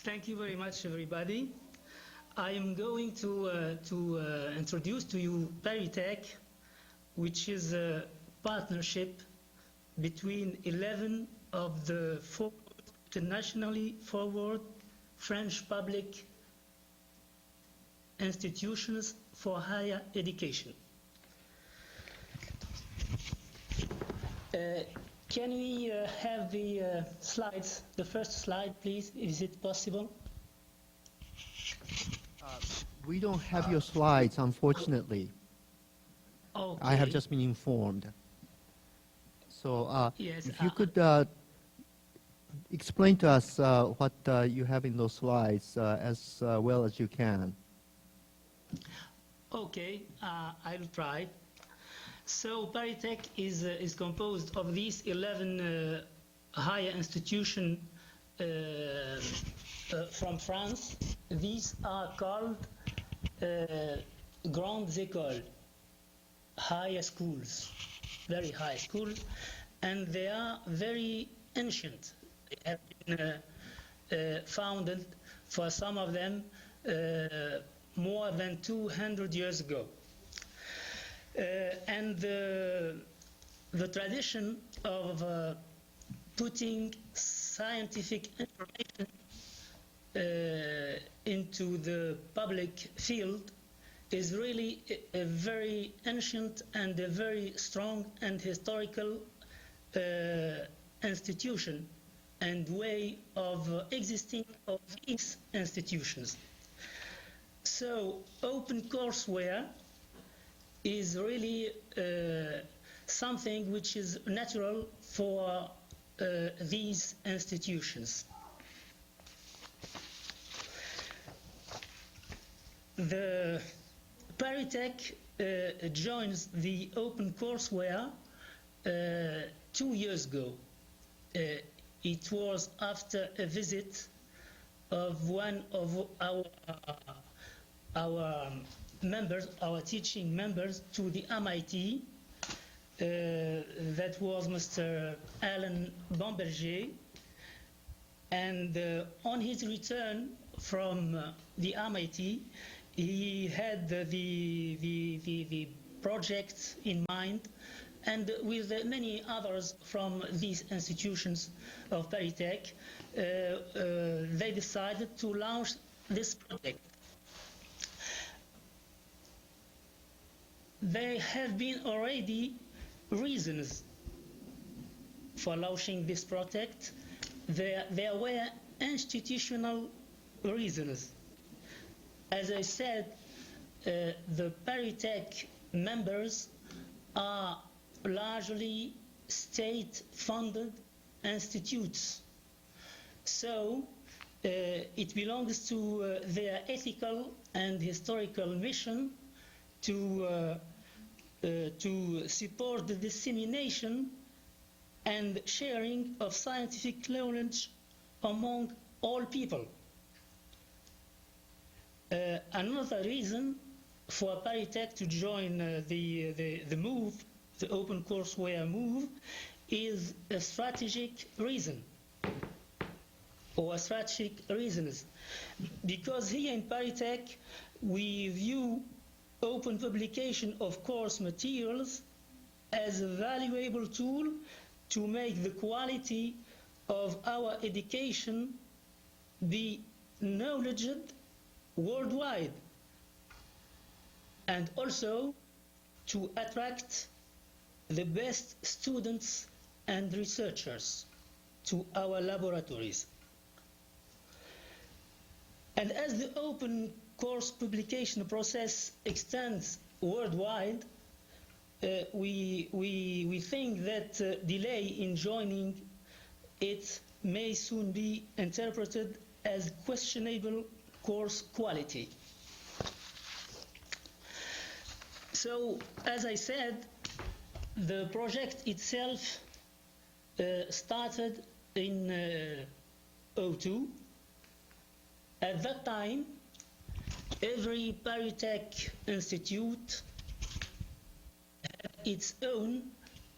Thank you very much, everybody. I am going to introduce to you ParisTech, which is a partnership between 11 of the internationally forward French public institutions for higher education. Can we have the slides, the first slide, please? Is it possible? We don't have your slides, unfortunately. Okay. I have just been informed. So yes, if you could explain to us what you have in those slides as well as you can. Okay, I'll try. So ParisTech is composed of these 11 higher institutions from France. These are called grandes écoles, higher schools, very high schools, and they are very ancient. They have been founded, for some of them, more than 200 years ago. And the tradition of putting scientific information into the public field is really a very ancient and a very strong and historical institution and way of existing of these institutions. So Opencourseware is really something which is natural for these institutions. The ParisTech joins the Opencourseware 2 years ago. It was after a visit of one of our members, our teaching members, to the MIT. That was Mr. Alain Bomberger. And on his return from the MIT, he had the project in mind, and with many others from these institutions of ParisTech, they decided to launch this project. There have been already reasons for launching this project. There were institutional reasons. As I said, the ParisTech members are largely state-funded institutes. So it belongs to their ethical and historical mission to support the dissemination and sharing of scientific knowledge among all people. Another reason for ParisTech to join the move, the Opencourseware move, is a strategic reason, or strategic reasons. Because here in ParisTech, we view open publication of course materials as a valuable tool to make the quality of our education be acknowledged worldwide, and also to attract the best students and researchers to our laboratories. And as the open course publication process extends worldwide, we think that delay in joining it may soon be interpreted as questionable course quality. So, as I said, the project itself started in 2002. At that time, every ParisTech institute had its own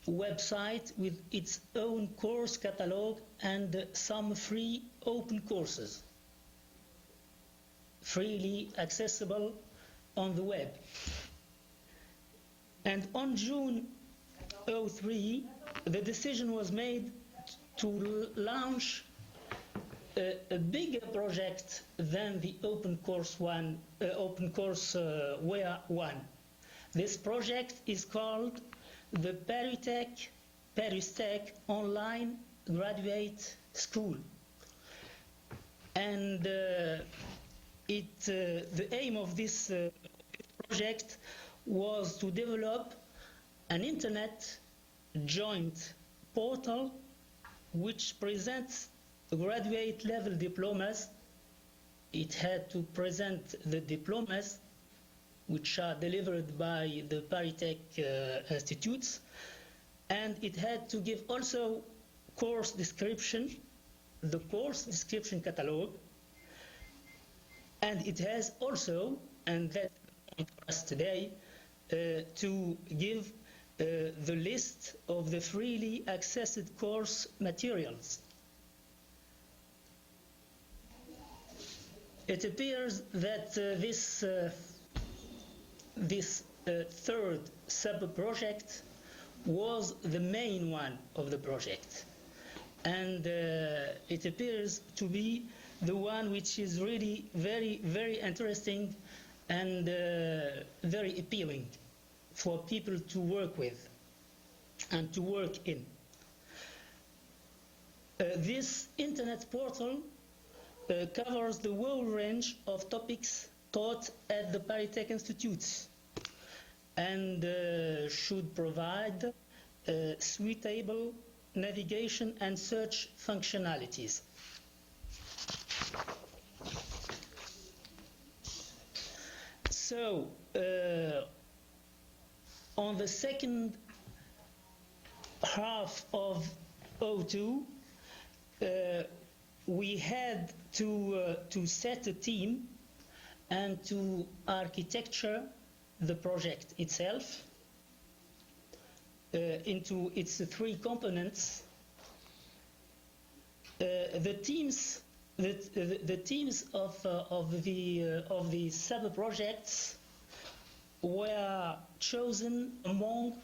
website with its own course catalog and some free open courses. freely accessible on the web. And on June 03, the decision was made to launch a bigger project than the Opencourseware 1. This project is called the ParisTech Online Graduate School. And the aim of this project was to develop an internet joint portal which presents graduate level diplomas. It had to present the diplomas which are delivered by the ParisTech institutes, and it had to give also course description, the course description catalog, and it has also, and that's for us today, to give the list of the freely accessed course materials. It appears that this third sub-project was the main one of the project, and it appears to be the one which is really very, very interesting and very appealing for people to work with and to work in. This internet portal covers the whole range of topics taught at the ParisTech institutes and should provide suitable navigation and search functionalities. So, on the second half of 02, we had to set a team and to architecture the project itself into its three components. The teams of the sub-projects were chosen among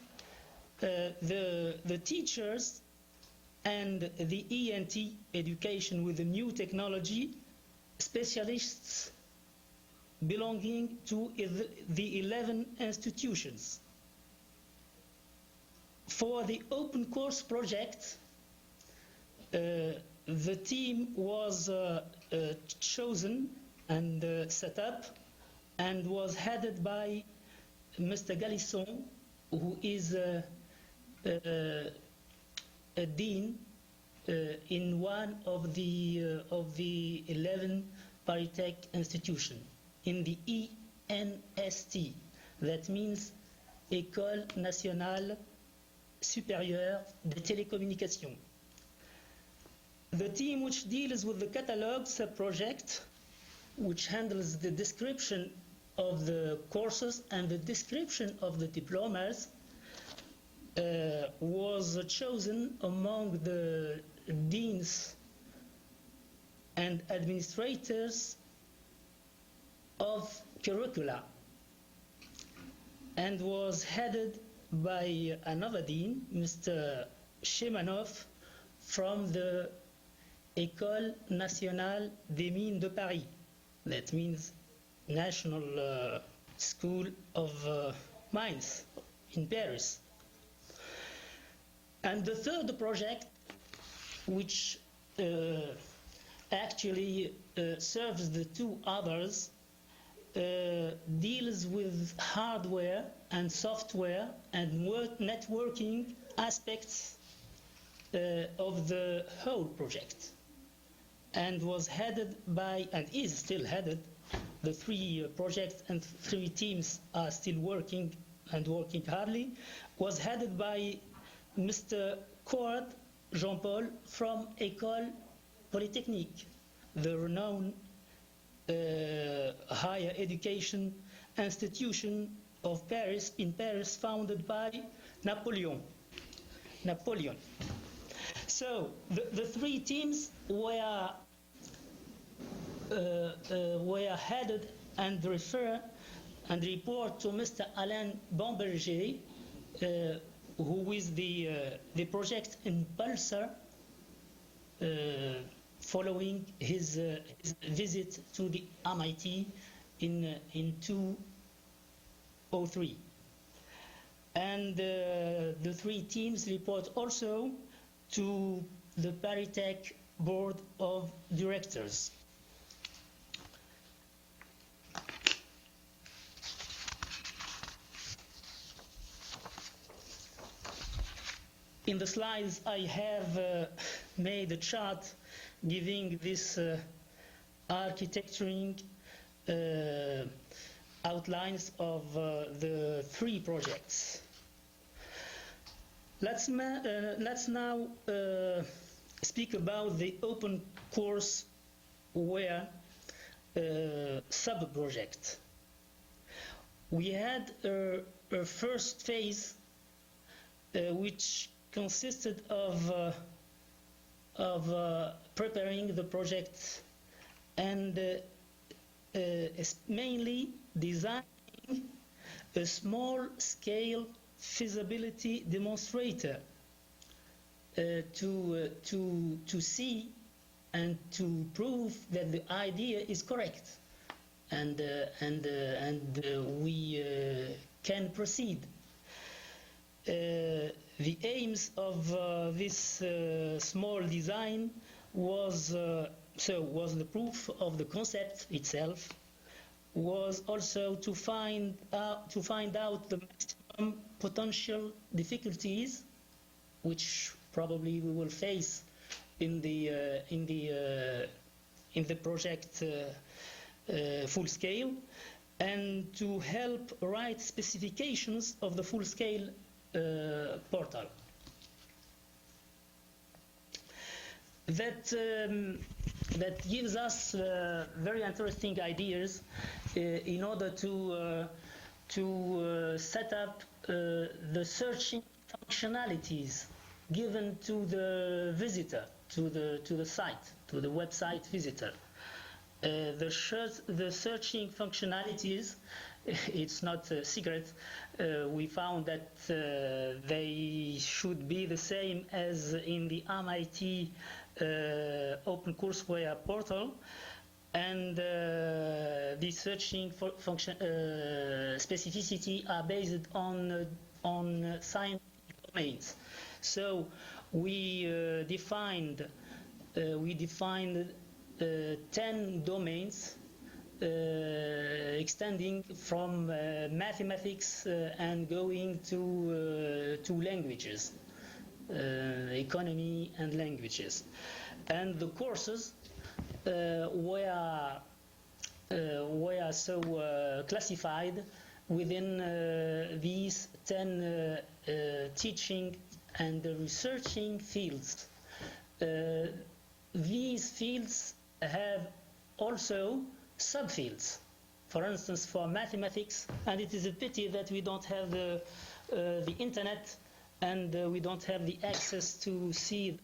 the teachers and the ENT, education with the new technology, specialists belonging to the 11 institutions. For the open course project, the team was chosen and set up and was headed by Mr. Galisson, who is a dean in one of the 11 ParisTech institutions, in the ENST, that means École Nationale Supérieure des Télécommunications. The team which deals with the catalog sub-project, which handles the description of the courses and the description of the diplomas, was chosen among the deans and administrators of curricula and was headed by another dean, Mr. Shemanov, from the École Nationale des Mines de Paris. That means National School of Mines in Paris. And the third project, which actually serves the two others, deals with hardware and software and networking aspects of the whole project, and was headed by, and is still headed, the three projects and three teams are still working and working hardly, was headed by Mr. Court Jean-Paul from École Polytechnique, the renowned higher education institution of Paris, in Paris, founded by Napoleon. So the three teams were were headed and report to Mr. Alain Bomberger, who is the project impulsor, following his visit to the MIT in 2003. And the three teams report also to the ParisTech Board of Directors. In the slides, I have made a chart giving this architecturing outlines of the three projects. Let's now speak about the Opencourseware sub-project. We had a first phase which consisted of preparing the project and mainly designing a small-scale feasibility demonstrator to see and to prove that the idea is correct, and we can proceed. The aims of this small design was the proof of the concept itself, was also to find out the maximum potential difficulties which probably we will face in the project full scale, and to help write specifications of the full scale portal. That gives us very interesting ideas in order to set up the searching functionalities given to the visitor, to the site, to the website visitor. The searching functionalities, it's not a secret. We found that they should be the same as in the MIT Opencourseware portal, and the searching function specificity are based on scientific domains. So we defined 10 domains extending from mathematics and going to languages, economy and languages. And the courses were so classified within these 10 teaching and researching fields. These fields have also subfields. For instance, for mathematics, and it is a pity that we don't have the internet and we don't have the access to see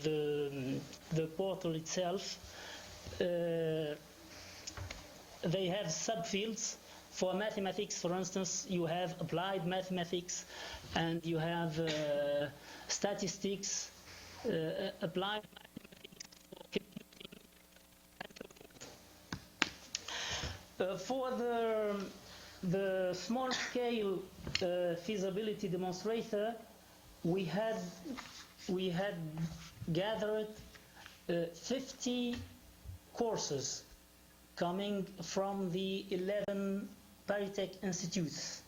the portal itself. They have subfields. For mathematics, for instance, you have applied mathematics and you have statistics, applied mathematics for computing, and so forth. For the small-scale feasibility demonstrator, we had gathered 50 courses coming from the 11 ParisTech institutes,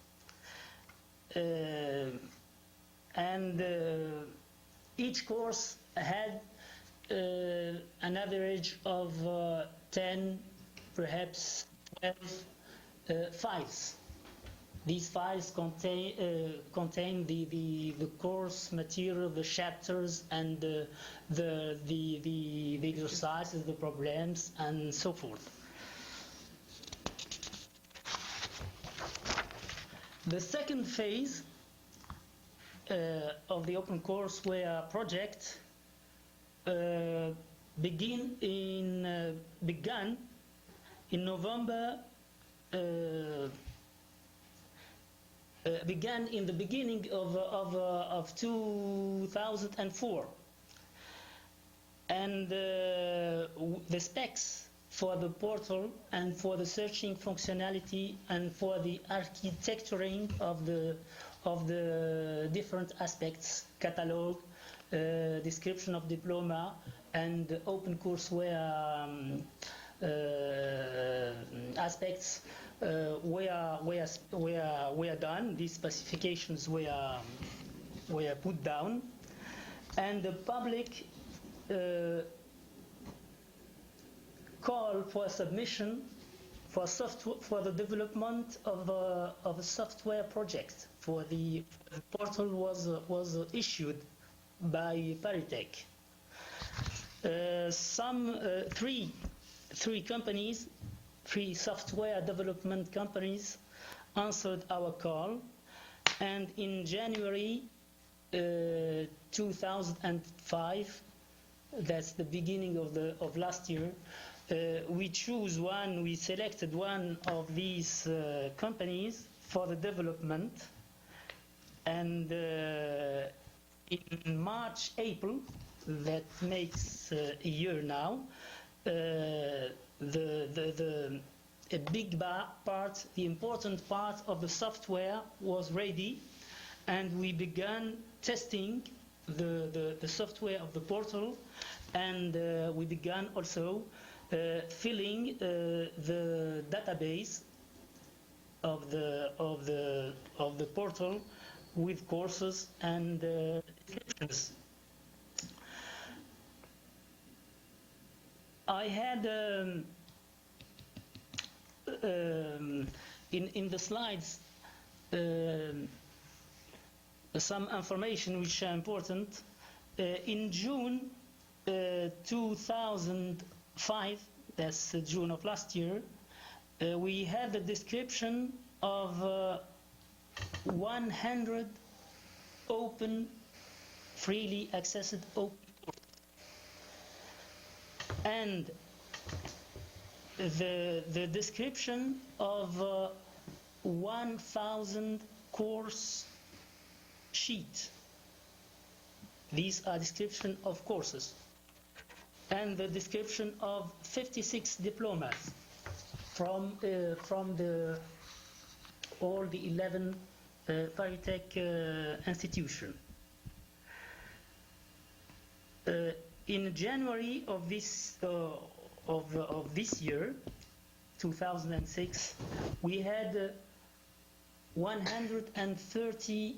and each course had an average of 10, perhaps 12 files. These files contain the course material, the chapters, and the exercises, the problems, and so forth. The second phase of the Opencourseware project began in November began in the beginning of 2004. And the specs for the portal and for the searching functionality and for the architecturing of the different aspects, catalog, description of diploma, and Opencourseware aspects were done. These specifications were put down, and the public call for submission for the development of a software project for the portal was issued by ParisTech. Three companies, three software development companies, answered our call, and in January 2005, that's the beginning of last year, we selected one of these companies for the development, and in March, April, that makes a year now, the important part of the software was ready, and we began testing the software of the portal, and we began also filling the database of the portal with courses and descriptions. I had in the slides some information which are important. In June 2005, that's June of last year, we had the description of 100 open, freely accessed open courses. And the description of 1,000 course sheet. These are description of courses. And the description of 56 diplomas from all the 11 ParisTech institutions. In January of this year, 2006, we had 130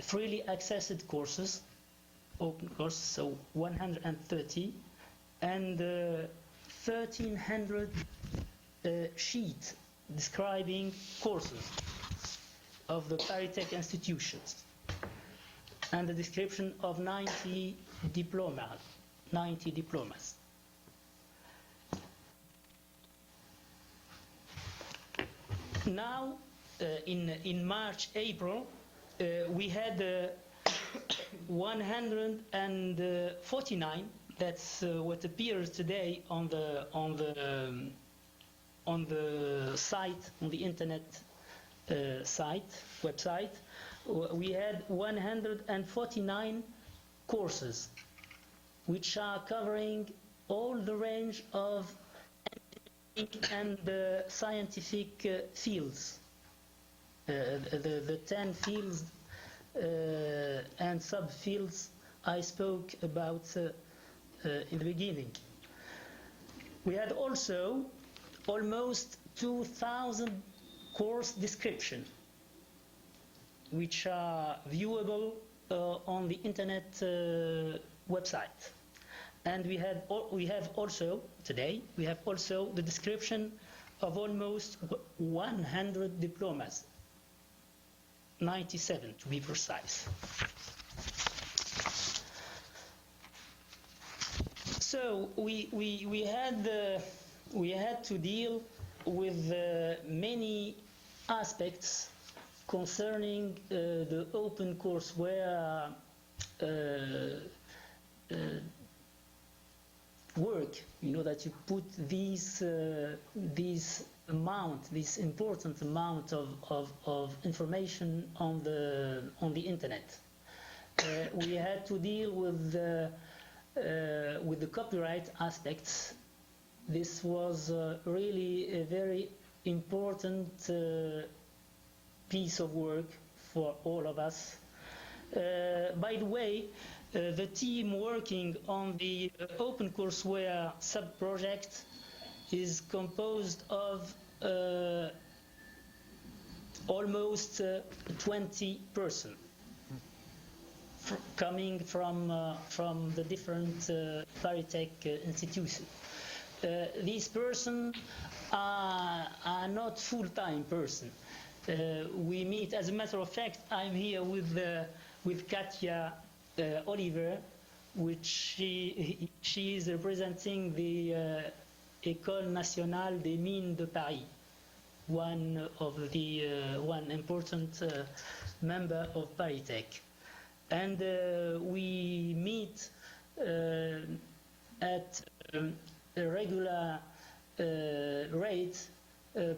freely accessed courses, open courses, so 130, and 1,300 sheets describing courses of the ParisTech institutions, and the description of 90 diplomas. Now, in March, April, we had 149. That's what appears today on the site, on the internet website. We had 149 courses, which are covering all the range of and scientific fields, the 10 fields and subfields I spoke about in the beginning. We had also almost 2,000 course descriptions, which are viewable on the internet website. And we have also today the description of almost 100 diplomas, 97 to be precise. So we had to deal with many aspects concerning the Opencourseware work, that you put this important amount of information on the internet. We had to deal with the copyright aspects. This was really a very important piece of work for all of us. By the way, the team working on the Opencourseware sub-project is composed of almost 20 persons coming from the different ParisTech institutions. These persons are not full-time persons. We meet, as a matter of fact, I'm here with Katia Oliver, which she is representing the École Nationale des Mines de Paris, one important member of ParisTech. And we meet at a regular rate,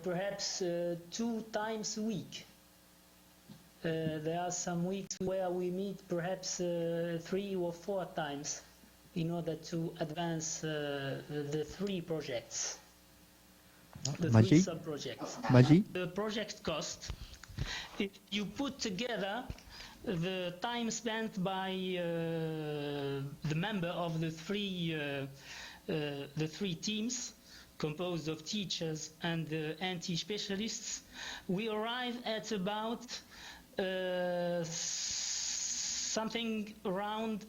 perhaps 2 times a week. There are some weeks where we meet perhaps 3 or 4 times in order to advance the 3 projects, the Majid? 3 sub-projects. Majid? The project cost, if you put together the time spent by the member of the three teams composed of teachers and NT specialists, we arrive at about something around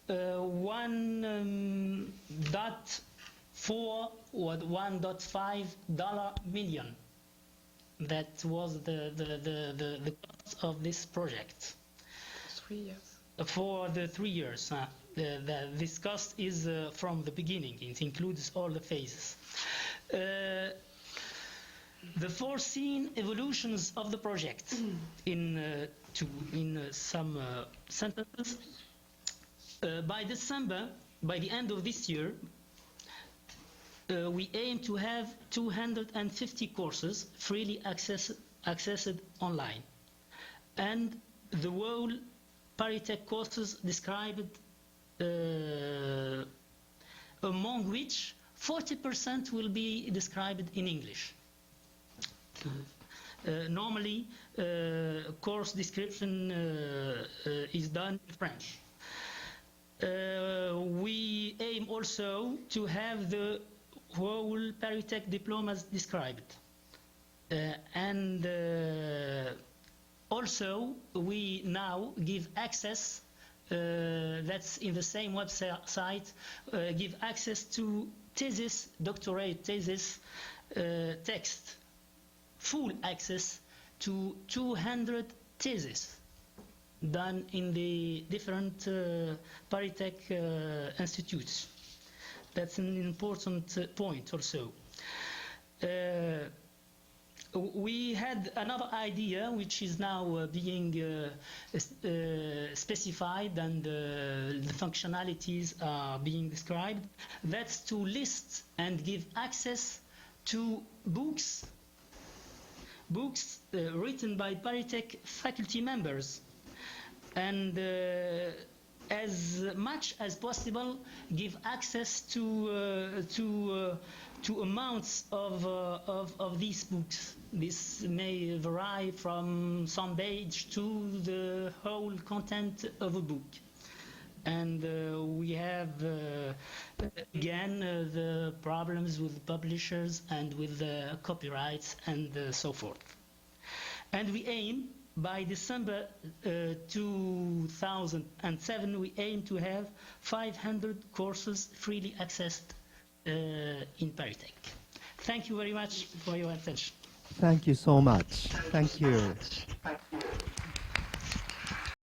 $1.4 or $1.5 million. That was the cost of this project. 3 years. For the 3 years. This cost is from the beginning. It includes all the phases. The foreseen evolutions of the project in some sentences. By December, by the end of this year, we aim to have 250 courses freely accessed online, and the whole ParisTech courses described, among which 40% will be described in English. Normally, course description is done in French. We aim also to have the whole ParisTech diplomas described. And also, we now give access, that's in the same website, give access to thesis, doctorate thesis text, full access to 200 theses done in the different ParisTech institutes. That's an important point also. We had another idea which is now being specified, and the functionalities are being described. That's to list and give access to books written by ParisTech faculty members, and as much as possible give access to amounts of these books. This may vary from some page to the whole content of a book. And we have again the problems with publishers and with the copyrights and so forth. And we aim, by December 2007, we aim to have 500 courses freely accessed in ParisTech. Thank you very much for your attention. Thank you so much. Thank you.